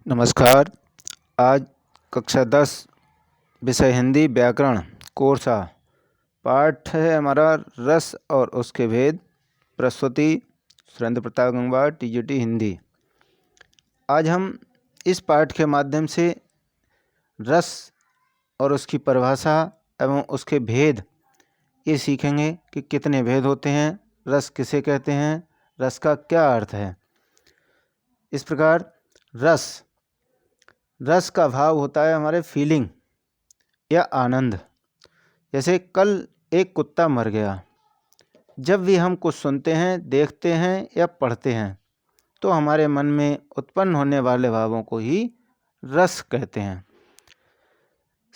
नमस्कार। आज कक्षा 10 विषय हिंदी व्याकरण कोर्स पाठ है हमारा रस और उसके भेद। प्रस्तुति सुरेंद्र प्रताप गंगवार, टीजीटी हिंदी। आज हम इस पाठ के माध्यम से रस और उसकी परिभाषा एवं उसके भेद ये सीखेंगे कि कितने भेद होते हैं, रस किसे कहते हैं, रस का क्या अर्थ है। इस प्रकार रस का भाव होता है हमारे फीलिंग या आनंद। जैसे कल एक कुत्ता मर गया। जब भी हम कुछ सुनते हैं, देखते हैं या पढ़ते हैं तो हमारे मन में उत्पन्न होने वाले भावों को ही रस कहते हैं।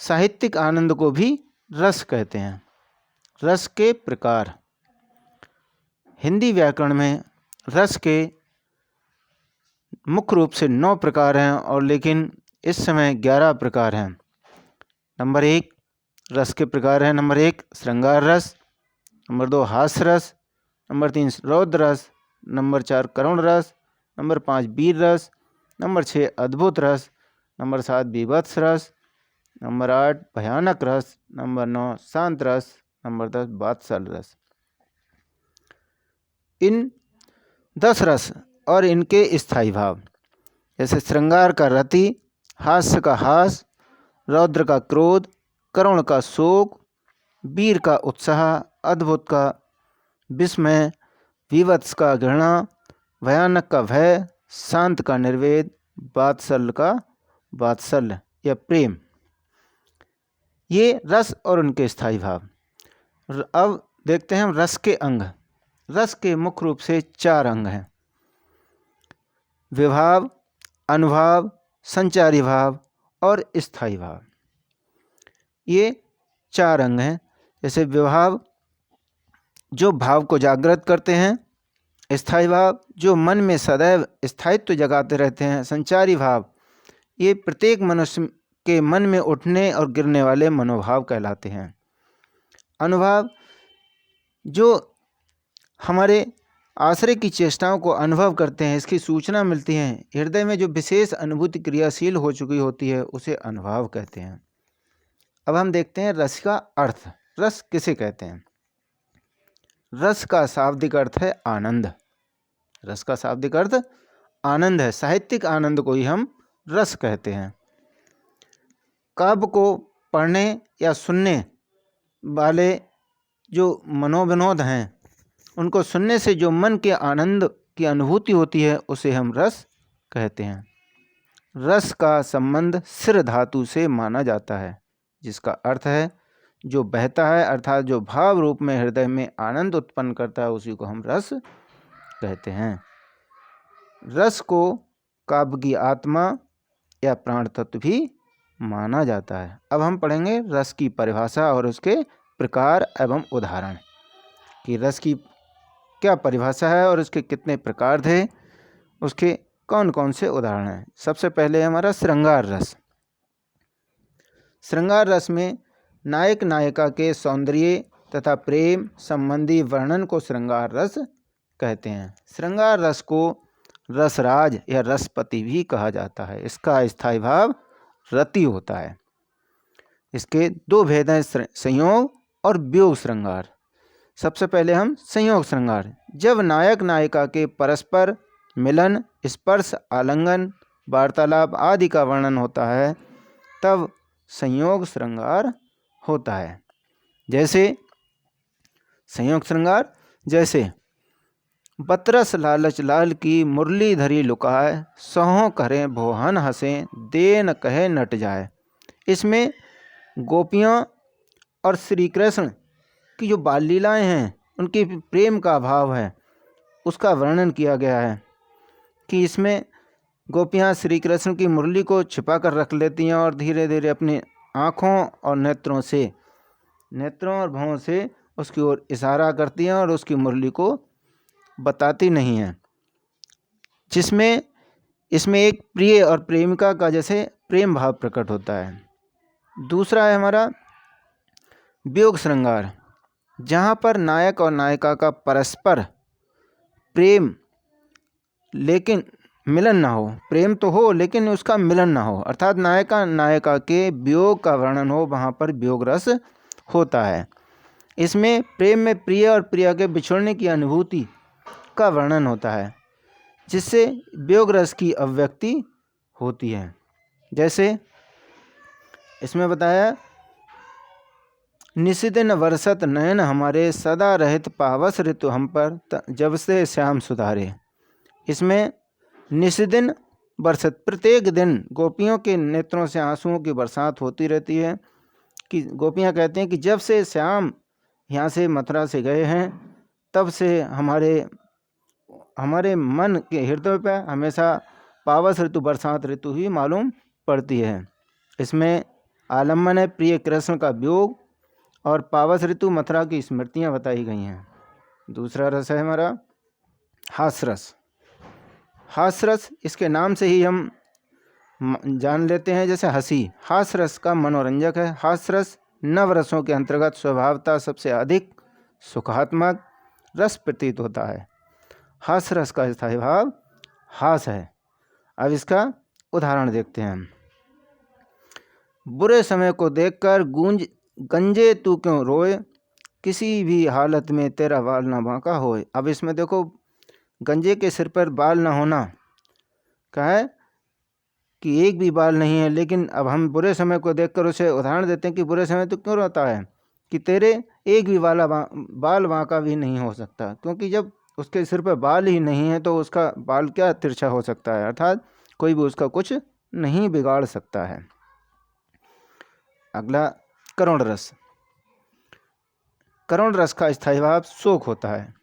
साहित्यिक आनंद को भी रस कहते हैं। रस के प्रकार हिंदी व्याकरण में रस के मुख्य रूप से 9 प्रकार हैं और लेकिन इस समय 11 प्रकार हैं। नंबर 1 रस के प्रकार हैं। नंबर 1 श्रृंगार रस, नंबर 2 हास्य रस, नंबर 3 रौद्र रस, नंबर 4 करुण रस, नंबर 5 वीर रस, नंबर 6 अद्भुत रस, नंबर 7 बीभत्स रस, नंबर 8 भयानक रस, नंबर 9 शांत रस, नंबर 10 वात्सल्य रस। इन 10 रस और इनके स्थायी भाव, जैसे श्रृंगार का रति, हास्य का हास, रौद्र का क्रोध, करुण का शोक, वीर का उत्साह, अद्भुत का विस्मय, विवत्स का घृणा, भयानक का भय, शांत का निर्वेद, वात्सल्य का वात्सल्य या प्रेम। ये रस और उनके स्थायी भाव। अब देखते हैं हम रस के अंग। रस के मुख्य रूप से 4 अंग हैं: विभाव, अनुभाव, संचारी भाव और स्थायी भाव। ये 4 अंग हैं। जैसे विभाव जो भाव को जागृत करते हैं, स्थायी भाव जो मन में सदैव स्थायित्व जगाते रहते हैं, संचारी भाव ये प्रत्येक मनुष्य के मन में उठने और गिरने वाले मनोभाव कहलाते हैं। अनुभाव जो हमारे आश्रय की चेष्टाओं को अनुभव करते हैं, इसकी सूचना मिलती है, हृदय में जो विशेष अनुभूति क्रियाशील हो चुकी होती है उसे अनुभाव कहते हैं। अब हम देखते हैं रस का अर्थ। रस किसे कहते हैं? रस का शाब्दिक अर्थ है आनंद। रस का शाब्दिक अर्थ आनंद है। साहित्यिक आनंद को ही हम रस कहते हैं। काव्य को पढ़ने या सुनने वाले जो मनोविनोद हैं, उनको सुनने से जो मन के आनंद की अनुभूति होती है उसे हम रस कहते हैं। रस का संबंध सिर धातु से माना जाता है, जिसका अर्थ है जो बहता है, अर्थात जो भाव रूप में हृदय में आनंद उत्पन्न करता है उसी को हम रस कहते हैं। रस को काव्य की आत्मा या प्राण तत्व भी माना जाता है। अब हम पढ़ेंगे रस की परिभाषा और उसके प्रकार एवं उदाहरण कि रस की क्या परिभाषा है और उसके कितने प्रकार थे, उसके कौन कौन से उदाहरण हैं। सबसे पहले हमारा श्रृंगार रस। श्रृंगार रस में नायक नायिका के सौंदर्य तथा प्रेम संबंधी वर्णन को श्रृंगार रस कहते हैं। श्रृंगार रस को रसराज या रसपति भी कहा जाता है। इसका स्थायी भाव रति होता है। इसके 2 भेद हैं, संयोग और वियोग श्रृंगार। सबसे पहले हम संयोग श्रृंगार। जब नायक नायिका के परस्पर मिलन, स्पर्श, आलिंगन, वार्तालाप आदि का वर्णन होता है तब संयोग श्रृंगार होता है। जैसे संयोग श्रृंगार, जैसे बतरस लालच लाल की मुरली धरी लुकाए, सहों करें भोहन हंसें, दे न कहे नट जाए। इसमें गोपियाँ और श्री कृष्ण की जो बाल लीलाएँ हैं, उनके प्रेम का भाव है, उसका वर्णन किया गया है कि इसमें गोपियाँ श्री कृष्ण की मुरली को छिपा कर रख लेती हैं और धीरे धीरे अपनी आँखों और नेत्रों और भौं से उसकी ओर इशारा करती हैं और उसकी मुरली को बताती नहीं हैं, जिसमें इसमें एक प्रिय और प्रेमिका का जैसे प्रेम भाव प्रकट होता है। दूसरा है हमारा वियोग श्रृंगार, जहाँ पर नायक और नायिका का परस्पर प्रेम लेकिन मिलन ना हो, प्रेम तो हो लेकिन उसका मिलन ना हो, अर्थात नायका नायिका के वियोग का वर्णन हो, वहाँ पर वियोग रस होता है। इसमें प्रेम में प्रिय और प्रिया के बिछुड़ने की अनुभूति का वर्णन होता है, जिससे वियोग रस की अभिव्यक्ति होती है। जैसे इसमें बताया, निशिदिन वर्षत नयन हमारे, सदा रहित पावस ऋतु हम पर, जब से श्याम सुधारे। इसमें निशिदिन वर्षत, प्रत्येक दिन गोपियों के नेत्रों से आंसुओं की बरसात होती रहती है। कि गोपियाँ कहते हैं कि जब से श्याम यहाँ से मथुरा से गए हैं, तब से हमारे मन के हृदय पर हमेशा पावस ऋतु, बरसात ऋतु ही मालूम पड़ती है। इसमें आलम्बन है प्रिय कृष्ण का वियोग, और पावस ऋतु मथुरा की स्मृतियाँ बताई गई हैं। दूसरा रस है हमारा हास्यरस। हास्यरस, इसके नाम से ही हम जान लेते हैं, जैसे हंसी हास्यरस का मनोरंजक है। हास्यरस नवरसों के अंतर्गत स्वभावतः सबसे अधिक सुखात्मक रस प्रतीत होता है। हास्यरस का स्थायी भाव हास है। अब इसका उदाहरण देखते हैं। बुरे समय को देखकर गंजे तू क्यों रोए, किसी भी हालत में तेरा बाल ना बांका होए। अब इसमें देखो, गंजे के सिर पर बाल ना होना क्या है कि एक भी बाल नहीं है, लेकिन अब हम बुरे समय को देखकर उसे उदाहरण देते हैं कि बुरे समय तो क्यों रोता है, कि तेरे एक भी बाल बांका भी नहीं हो सकता, क्योंकि जब उसके सिर पर बाल ही नहीं है तो उसका बाल क्या तिरछा हो सकता है, अर्थात कोई भी उसका कुछ नहीं बिगाड़ सकता है। अगला करुण रस। करुण रस का स्थायी भाव शोक होता है।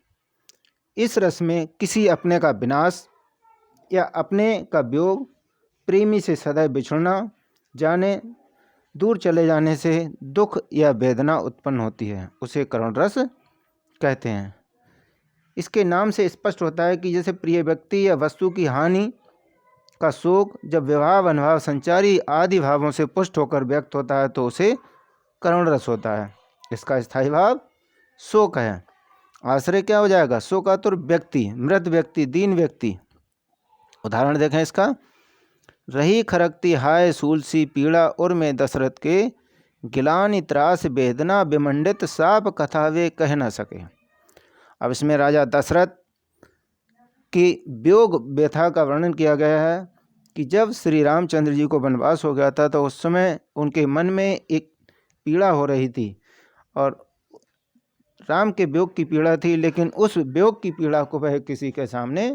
इस रस में किसी अपने का विनाश या अपने का वियोग, प्रेमी से सदैव बिछुड़ना, जाने दूर चले जाने से दुख या वेदना उत्पन्न होती है, उसे करुण रस कहते हैं। इसके नाम से स्पष्ट होता है कि जैसे प्रिय व्यक्ति या वस्तु की हानि का शोक जब विभाव, अनुभव, संचारी आदि भावों से पुष्ट होकर व्यक्त होता है तो उसे करुण रस होता है। इसका स्थायी भाव शोक है। आश्रय क्या हो जाएगा, शोकातुर व्यक्ति, मृत व्यक्ति, दीन व्यक्ति। उदाहरण देखें इसका, रही खरकती हाय सूल सी पीड़ा, उर में दशरथ के गिलानी त्रास वेदना, विमंडित साप कथा वे कह न सके। अब इसमें राजा दशरथ की वियोग व्यथा का वर्णन किया गया है कि जब श्री रामचंद्र जी को वनवास हो गया था तो उस समय उनके मन में एक पीड़ा हो रही थी, और राम के वियोग की पीड़ा थी, लेकिन उस वियोग की पीड़ा को वह किसी के सामने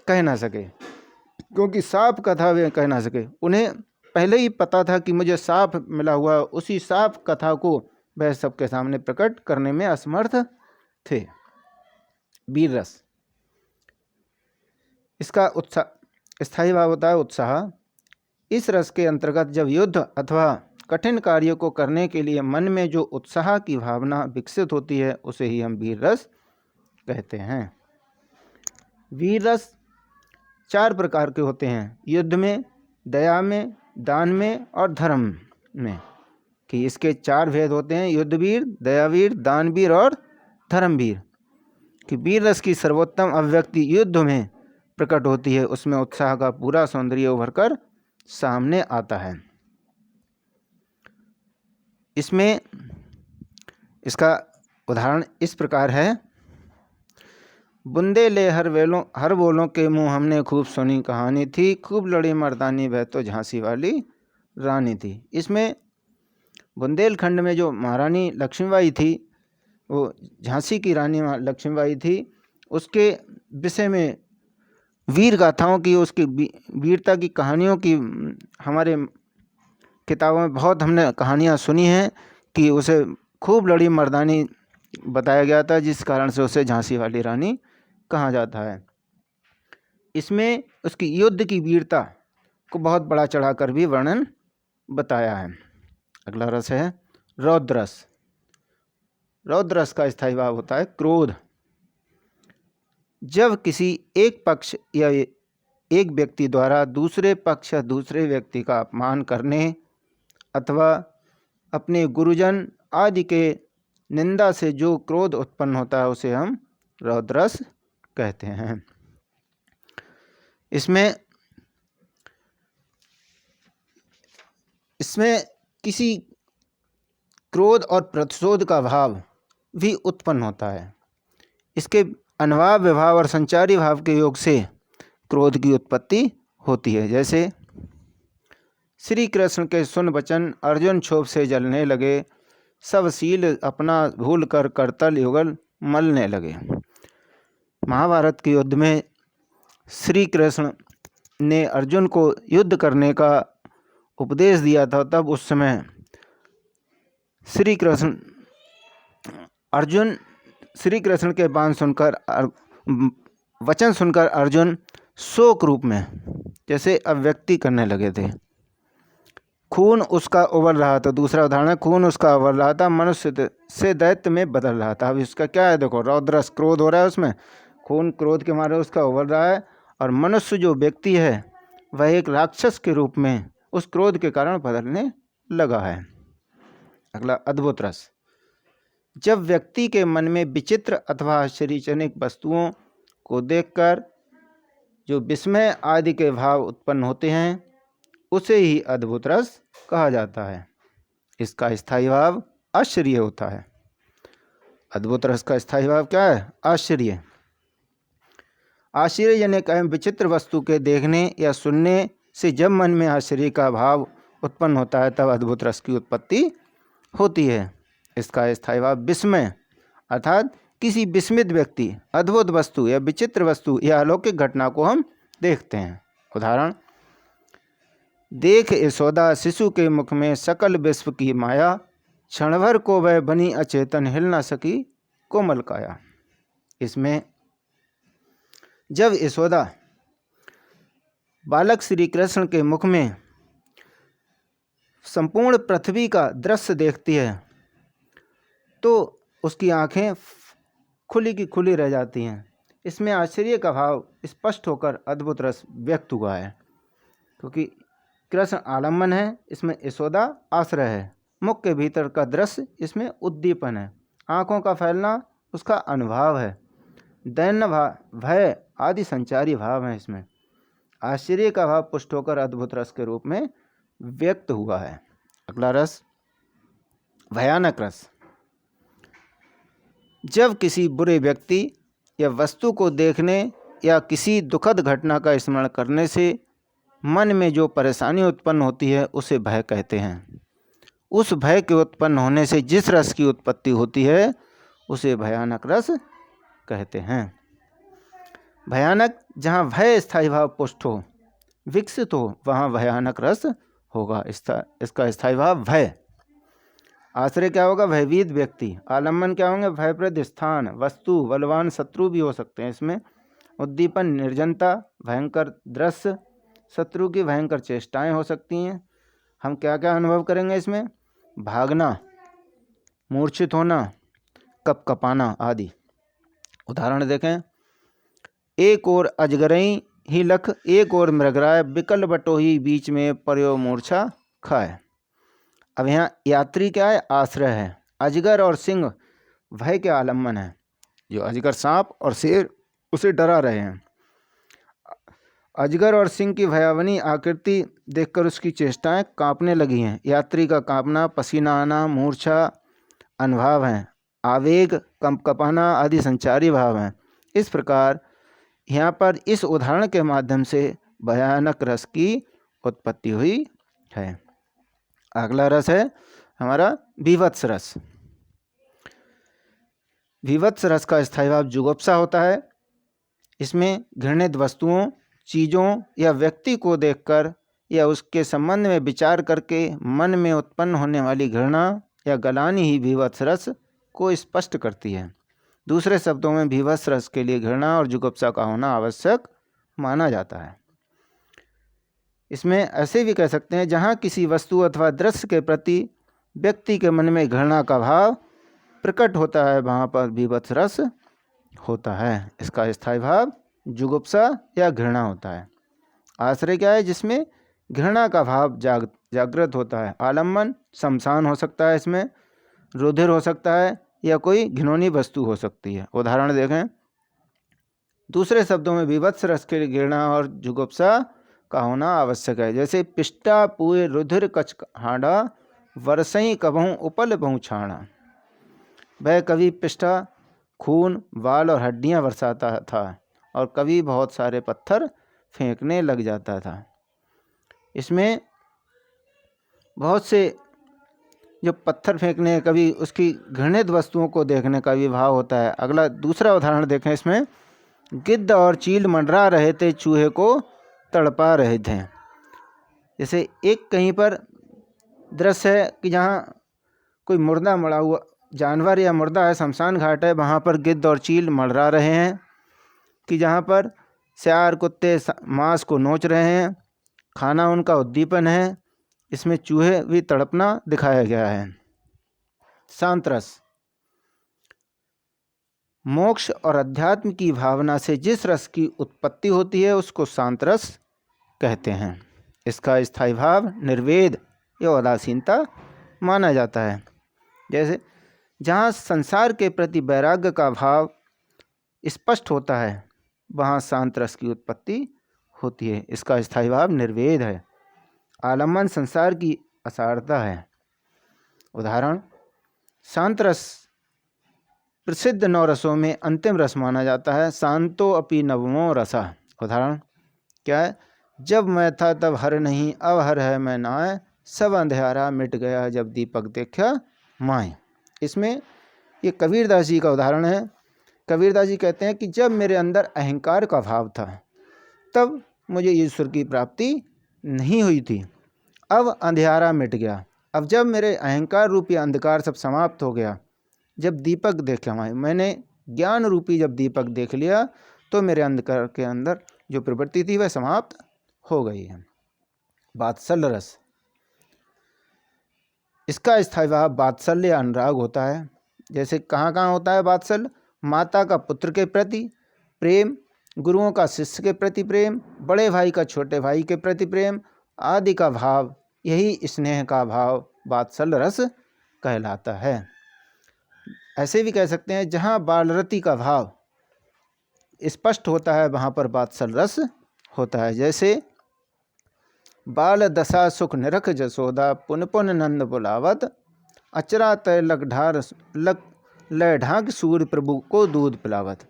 कह ना सके, क्योंकि साप कथा वे कह ना सके। उन्हें पहले ही पता था कि मुझे साप मिला हुआ, उसी साप कथा को वह सबके सामने प्रकट करने में असमर्थ थे। वीर रस, इसका उत्साह स्थायी भाव होता है उत्साह। इस रस के अंतर्गत जब युद्ध अथवा कठिन कार्यों को करने के लिए मन में जो उत्साह की भावना विकसित होती है उसे ही हम वीर रस कहते हैं। वीर रस 4 प्रकार के होते हैं, युद्ध में, दया में, दान में और धर्म में, कि इसके 4 भेद होते हैं, युद्धवीर, दयावीर, दानवीर और धर्मवीर। कि वीर रस की सर्वोत्तम अभिव्यक्ति युद्ध में प्रकट होती है, उसमें उत्साह का पूरा सौंदर्य उभर कर सामने आता है। इसमें इसका उदाहरण इस प्रकार है, बुंदे ले हर बोलों के मुँह, हमने खूब सुनी कहानी थी, खूब लड़ी मर्दानी वह तो झांसी वाली रानी थी। इसमें बुंदेलखंड में जो महारानी लक्ष्मीबाई थी, वो झांसी की रानी लक्ष्मीबाई थी, उसके विषय में वीर गाथाओं की, उसकी वीरता की कहानियों की हमारे किताबों में बहुत हमने कहानियाँ सुनी हैं कि उसे खूब लड़ी मर्दानी बताया गया था, जिस कारण से उसे झांसी वाली रानी कहा जाता है। इसमें उसकी युद्ध की वीरता को बहुत बड़ा चढ़ाकर भी वर्णन बताया है। अगला रस है रौद्रस। रौद्रस का स्थायी भाव होता है क्रोध। जब किसी एक पक्ष या एक व्यक्ति द्वारा दूसरे पक्ष या दूसरे व्यक्ति का अपमान करने अथवा अपने गुरुजन आदि के निंदा से जो क्रोध उत्पन्न होता है उसे हम रौद्रस कहते हैं। इसमें किसी क्रोध और प्रतिशोध का भाव भी उत्पन्न होता है। इसके अनुभाव विभाव और संचारी भाव के योग से क्रोध की उत्पत्ति होती है। जैसे श्री कृष्ण के सुन वचन अर्जुन क्षोभ से जलने लगे, सब शील अपना भूल कर करतल युगल मलने लगे। महाभारत के युद्ध में श्री कृष्ण ने अर्जुन को युद्ध करने का उपदेश दिया था। तब उस समय श्री कृष्ण के वचन सुनकर अर्जुन शोक रूप में जैसे अभिव्यक्ति करने लगे थे। खून उसका उबल रहा था। दूसरा उदाहरण है, खून उसका उबल रहा था, मनुष्य से दैत्य में बदल रहा था। अब इसका क्या है, देखो, रौद्रस क्रोध हो रहा है, उसमें खून क्रोध के मारे उसका उबल रहा है, और मनुष्य जो व्यक्ति है वह एक राक्षस के रूप में उस क्रोध के कारण बदलने लगा है। अगला, अद्भुत रस। जब व्यक्ति के मन में विचित्र अथवा आश्चर्यजनक वस्तुओं को देखकर जो विस्मय आदि के भाव उत्पन्न होते हैं उसे ही अद्भुत रस कहा जाता है। इसका स्थायी भाव आश्चर्य होता है। अद्भुत रस का स्थायी भाव क्या है? आश्चर्य। आश्चर्यजनक एवं विचित्र वस्तु के देखने या सुनने से जब मन में आश्चर्य का भाव उत्पन्न होता है तब अद्भुत रस की उत्पत्ति होती है। इसका स्थायी भाव विस्मय, अर्थात किसी विस्मित व्यक्ति, अद्भुत वस्तु या विचित्र वस्तु या अलौकिक घटना को हम देखते हैं। उदाहरण, देख यशोदा शिशु के मुख में सकल विश्व की माया, क्षण भर को वह बनी अचेतन, हिल न सकी कोमल काया। इसमें जब यशोदा बालक श्री कृष्ण के मुख में संपूर्ण पृथ्वी का दृश्य देखती है तो उसकी आंखें खुली की खुली रह जाती हैं। इसमें आश्चर्य का भाव स्पष्ट होकर अद्भुत रस व्यक्त हुआ है, क्योंकि कृष्ण आलम्बन है, इसमें यशोदा आश्रय है। मुख के भीतर का दृश्य इसमें उद्दीपन है, आँखों का फैलना उसका अनुभाव है, दैन्य भाव, भय आदि संचारी भाव हैं। इसमें आश्चर्य का भाव पुष्ट होकर अद्भुत रस के रूप में व्यक्त हुआ है। अगला रस, भयानक रस। जब किसी बुरे व्यक्ति या वस्तु को देखने या किसी दुखद घटना का स्मरण करने से मन में जो परेशानी उत्पन्न होती है उसे भय कहते हैं। उस भय के उत्पन्न होने से जिस रस की उत्पत्ति होती है उसे भयानक रस कहते हैं। भयानक, जहाँ भय स्थायी भाव पुष्ट हो, विकसित हो, वहाँ भयानक रस होगा। इसका स्थायी भाव भय। आश्रय क्या होगा? भयभीत व्यक्ति। आलम्बन क्या होंगे? भयप्रद स्थान, वस्तु, बलवान शत्रु भी हो सकते हैं इसमें। उद्दीपन, निर्जनता, भयंकर दृश्य, शत्रु की भयंकर चेष्टाएं हो सकती हैं। हम क्या क्या अनुभव करेंगे इसमें? भागना, मूर्छित होना, कपकपाना आदि। उदाहरण देखें, एक और अजगरई ही लख, एक और मृगराय, बिकल बटोही बीच में पर्यो मूर्छा खाए। अब यहाँ यात्री क्या है? आश्रय है। अजगर और सिंह भय के आलम्बन है। जो अजगर, सांप और शेर उसे डरा रहे हैं। अजगर और सिंह की भयावनी आकृति देखकर उसकी चेष्टाएं कांपने लगी हैं। यात्री का कांपना, पसीना आना, मूर्छा अनुभाव हैं। आवेग, कंपकपाना आदि संचारी भाव हैं। इस प्रकार यहाँ पर इस उदाहरण के माध्यम से भयानक रस की उत्पत्ति हुई है। अगला रस है हमारा बीभत्स रस। बीभत्स रस का स्थायी भाव जुगुप्सा होता है। इसमें घृणित वस्तुओं, चीज़ों या व्यक्ति को देखकर या उसके संबंध में विचार करके मन में उत्पन्न होने वाली घृणा या गलानी ही बीभत्स रस को स्पष्ट करती है। दूसरे शब्दों में बीभत्स रस के लिए घृणा और जुगुप्सा का होना आवश्यक माना जाता है। इसमें ऐसे भी कह सकते हैं, जहाँ किसी वस्तु अथवा दृश्य के प्रति व्यक्ति के मन में घृणा का भाव प्रकट होता है वहाँ पर बीभत्स रस होता है। इसका स्थायी भाव जुगुप्सा या घृणा होता है। आश्रय क्या है? जिसमें घृणा का भाव जागृत होता है। आलम्बन, शमशान हो सकता है, इसमें रुधिर हो सकता है या कोई घिनौनी वस्तु हो सकती है। उदाहरण देखें, दूसरे शब्दों में विभत्स रस की घृणा और जुगुप्सा का होना आवश्यक है। जैसे पिष्टा पुए रुधिर कच हाड़ा वर्षई कबहूँ उपल बहु छाड़ा। वह कभी पिष्टा खून बाल और हड्डियां बरसाता था और कभी बहुत सारे पत्थर फेंकने लग जाता था। इसमें बहुत से जो पत्थर फेंकने, कभी उसकी घृणित वस्तुओं को देखने का भी भाव होता है। अगला दूसरा उदाहरण देखें। इसमें गिद्ध और चील मंडरा रहे थे, चूहे को तड़पा रहे थे। जैसे एक कहीं पर दृश्य है कि जहाँ कोई मुर्दा मरा हुआ जानवर या मुर्दा है, शमशान घाट है, वहाँ पर गिद्ध और चील मंडरा रहे हैं कि जहाँ पर सियार कुत्ते मांस को नोच रहे हैं, खाना उनका उद्दीपन है। इसमें चूहे भी तड़पना दिखाया गया है। शांत रस मोक्ष और अध्यात्म की भावना से जिस रस की उत्पत्ति होती है उसको शांत रस कहते हैं। इसका स्थायी भाव निर्वेद या उदासीनता माना जाता है। जैसे जहाँ संसार के प्रति वैराग्य का भाव स्पष्ट होता है वहाँ शांत रस की उत्पत्ति होती है। इसका स्थायी भाव निर्वेद है। आलम्बन संसार की असारता है। उदाहरण, शांत रस प्रसिद्ध 9 रसों में अंतिम रस माना जाता है। शांतो अपि नवमो रसा। उदाहरण क्या है? जब मैं था तब हर नहीं, अब हर है मैं नाय, सब अंधेरा मिट गया जब दीपक देखा माए। इसमें ये कबीरदास जी का उदाहरण है। कबीरदास जी कहते हैं कि जब मेरे अंदर अहंकार का भाव था तब मुझे ईश्वर की प्राप्ति नहीं हुई थी, अब अंधेरा मिट गया। अब जब मेरे अहंकार रूपी अंधकार सब समाप्त हो गया, जब दीपक देखा मैंने ज्ञान रूपी जब दीपक देख लिया तो मेरे अंधकार के अंदर जो प्रवृत्ति थी वह समाप्त हो गई है। वात्सल्य रस, इसका स्थायी भाव वात्सल्य अनुराग होता है। जैसे कहाँ कहाँ होता है वात्सल्य? माता का पुत्र के प्रति प्रेम, गुरुओं का शिष्य के प्रति प्रेम, बड़े भाई का छोटे भाई के प्रति प्रेम आदि का भाव, यही स्नेह का भाव वात्सल्य रस कहलाता है। ऐसे भी कह सकते हैं जहाँ बालरति का भाव स्पष्ट होता है वहाँ पर वात्सल्य रस होता है। जैसे बाल दशा सुख निरख जसोदा, पुन पुन नंद बुलावत, अचरा तय लय ढाक सूर्य प्रभु को दूध पिलावत।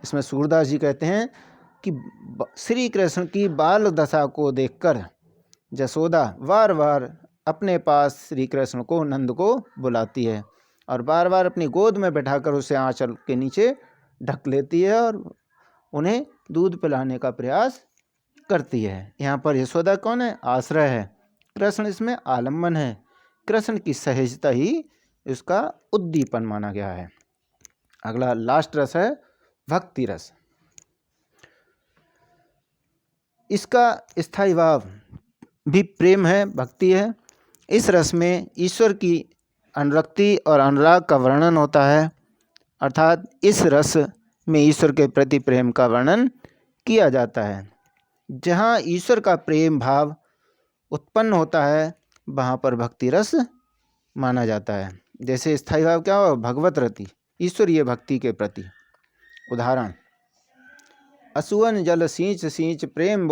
इसमें सूरदास जी कहते हैं कि श्री कृष्ण की बाल दशा को देखकर जसोदा बार बार अपने पास श्री कृष्ण को, नंद को बुलाती है और बार बार अपनी गोद में बैठाकर उसे आंचल के नीचे ढक लेती है और उन्हें दूध पिलाने का प्रयास करती है। यहाँ पर यशोदा कौन है? आश्रय है। कृष्ण इसमें आलम्बन है। कृष्ण की सहजता ही इसका उद्दीपन माना गया है। अगला लास्ट रस है भक्ति रस। इसका स्थायी भाव भी प्रेम है, भक्ति है। इस रस में ईश्वर की अनुरक्ति और अनुराग का वर्णन होता है, अर्थात इस रस में ईश्वर के प्रति प्रेम का वर्णन किया जाता है। जहाँ ईश्वर का प्रेम भाव उत्पन्न होता है वहाँ पर भक्ति रस माना जाता है। जैसे स्थायी भाव क्या हो? भगवत रति, ईश्वरीय भक्ति के प्रति। उदाहरण, असुवन जल सींच सींच प्रेम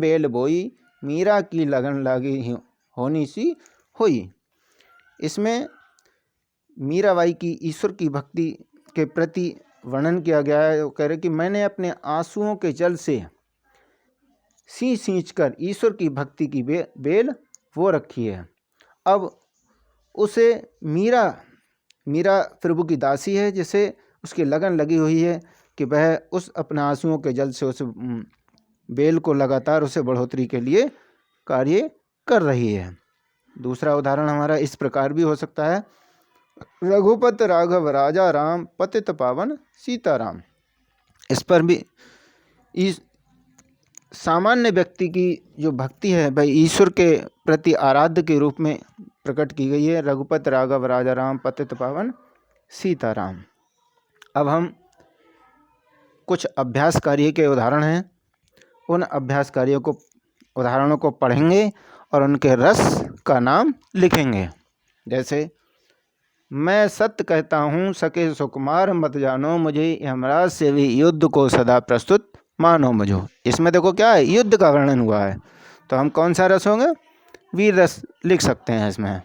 बेल बोई, मीरा की लगन लागी होनी सी होई। इसमें मीराबाई की ईश्वर की भक्ति के प्रति वर्णन किया गया है। वो कह रहे कि मैंने अपने आंसुओं के जल से सींच कर ईश्वर की भक्ति की बेल वो रखी है। अब उसे मीरा प्रभु की दासी है, जिसे उसकी लगन लगी हुई है कि वह उस अपने आंसुओं के जल से उस बेल को लगातार उसे बढ़ोतरी के लिए कार्य कर रही है। दूसरा उदाहरण हमारा इस प्रकार भी हो सकता है, रघुपत राघव राजा राम, पतित पावन सीताराम। इस पर भी इस सामान्य व्यक्ति की जो भक्ति है वह ईश्वर के प्रति आराध्य के रूप में प्रकट की गई है। रघुपत राघव राजा राम, पतित पावन सीताराम। अब हम कुछ अभ्यास कार्य के उदाहरण हैं, उन अभ्यास कार्यों को उदाहरणों को पढ़ेंगे और उनके रस का नाम लिखेंगे। जैसे मैं सत्य कहता हूँ सके सुकुमार मत जानो, मुझे यमराज से भी युद्ध को सदा प्रस्तुत मानो मुझो। इसमें देखो क्या है, युद्ध का वर्णन हुआ है, तो हम कौन सा रस होंगे, वीर रस लिख सकते हैं इसमें।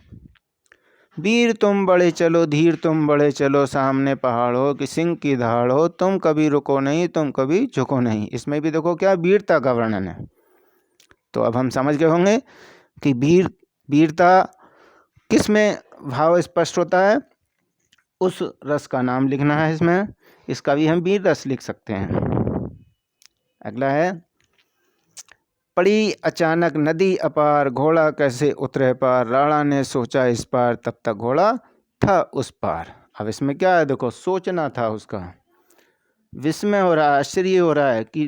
वीर तुम बड़े चलो, धीर तुम बड़े चलो, सामने पहाड़ हो कि सिंह की दहाड़ हो, तुम कभी रुको नहीं, तुम कभी झुको नहीं। इसमें भी देखो क्या वीरता का वर्णन है। तो अब हम समझ गए होंगे कि वीरता किस में भाव स्पष्ट होता है, उस रस का नाम लिखना है इसमें। इसका भी हम वीर रस लिख सकते हैं। अगला है, पड़ी अचानक नदी अपार, घोड़ा कैसे उतरे पार, राणा ने सोचा इस पार, तब तक घोड़ा था उस पार। अब इसमें क्या है, देखो सोचना था उसका, विस्मय हो रहा है, आश्चर्य हो रहा है कि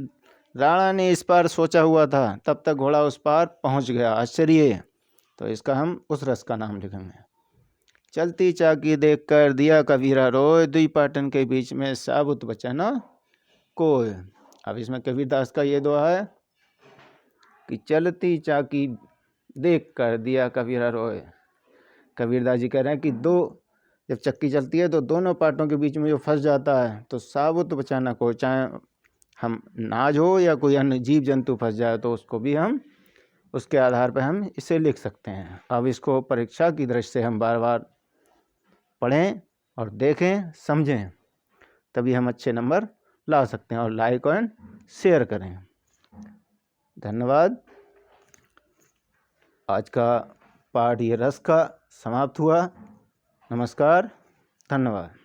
राणा ने इस पार सोचा हुआ था, तब तक घोड़ा उस पार पहुंच गया, आश्चर्य। तो इसका हम उस रस का नाम लिखेंगे। चलती चाकी देख कर दिया कबीरा रोय, दुई पाटन के बीच में साबुत बचा ना कोय। अब इसमें कबीरदास का ये दोहा है कि चलती चाकी देख कर दिया कबीरा रोय। कबीरदास जी कह रहे हैं कि जब चक्की चलती है तो दोनों पाटों के बीच में जो फंस जाता है, तो साबुत बचाना कोई, चाहे हम नाज हो या कोई अन्य जीव जंतु फंस जाए, तो उसको भी हम उसके आधार पर हम इसे लिख सकते हैं। अब इसको परीक्षा की दृष्टि से हम बार बार पढ़ें और देखें, समझें, तभी हम अच्छे नंबर ला सकते हैं। और लाइक एंड शेयर करें। धन्यवाद। आज का पाठ ये रस का समाप्त हुआ। नमस्कार, धन्यवाद।